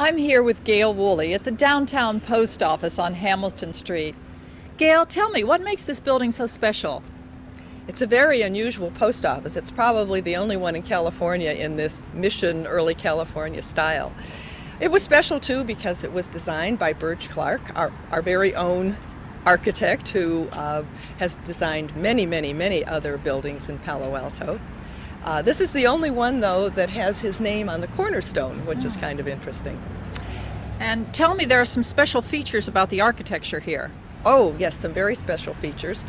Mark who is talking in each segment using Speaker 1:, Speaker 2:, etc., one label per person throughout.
Speaker 1: I'm here with Gail Woolley at the downtown post office on Hamilton Street. Gail, tell me, what makes this building so special?
Speaker 2: It's a very unusual post office. It's probably the only one in California in this mission early California style. It was special too because it was designed by Birge Clark, our very own architect who has designed many other buildings in Palo Alto. This is the only one, though, that has his name on the cornerstone, which is kind of interesting.
Speaker 1: And tell me, there are some special features about the architecture here.
Speaker 2: Oh, yes, some very special features.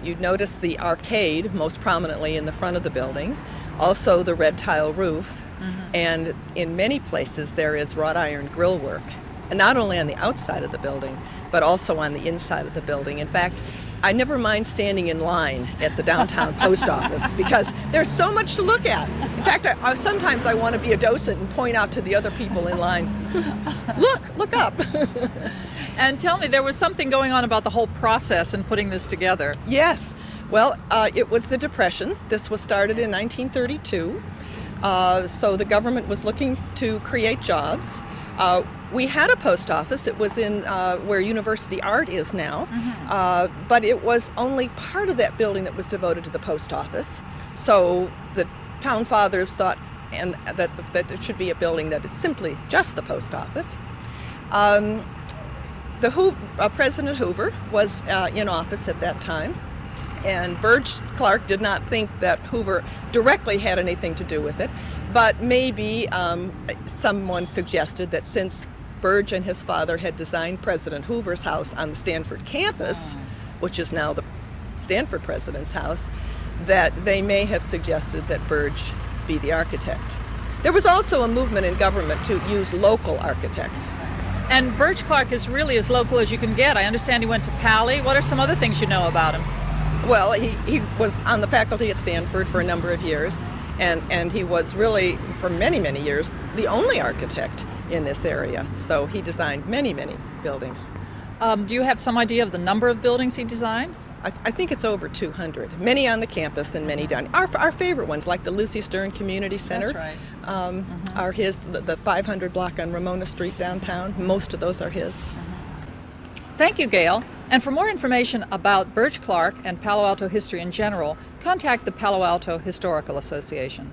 Speaker 2: You'd notice the arcade most prominently in the front of the building, also the red tile roof, and in many places there is wrought iron grille work, and not only on the outside of the building, but also on the inside of the building. In fact, I never mind standing in line at the downtown post office because there's so much to look at. In fact, sometimes I want to be a docent and point out to the other people in line, look up.
Speaker 1: And tell me, there was something going on about the whole process in putting this together.
Speaker 2: Yes. Well, it was the Depression. This was started in 1932. So the government was looking to create jobs. We had a post office. It was in where University Art is now, but it was only part of that building that was devoted to the post office. So the town fathers thought that there should be a building that is simply just the post office. President Hoover was in office at that time, and Birge Clark did not think that Hoover directly had anything to do with it, but maybe someone suggested that since Birge and his father had designed President Hoover's house on the Stanford campus, which is now the Stanford president's house, that they may have suggested that Birge be the architect. There was also a movement in government to use local architects.
Speaker 1: And Birge Clark is really as local as you can get. I understand he went to Pali. What are some other things you know about him?
Speaker 2: Well, he was on the faculty at Stanford for a number of years, and he was really, for many years, the only architect in this area. So he designed many buildings.
Speaker 1: Do you have some idea of the number of buildings he designed?
Speaker 2: I think it's over 200, many on the campus and many down. Our favorite ones, like the Lucy Stern Community Center,
Speaker 1: That's right.
Speaker 2: Are his. The 500 block on Ramona Street downtown, most of those are his.
Speaker 1: Thank you, Gail. And for more information about Birge Clark and Palo Alto history in general, contact the Palo Alto Historical Association.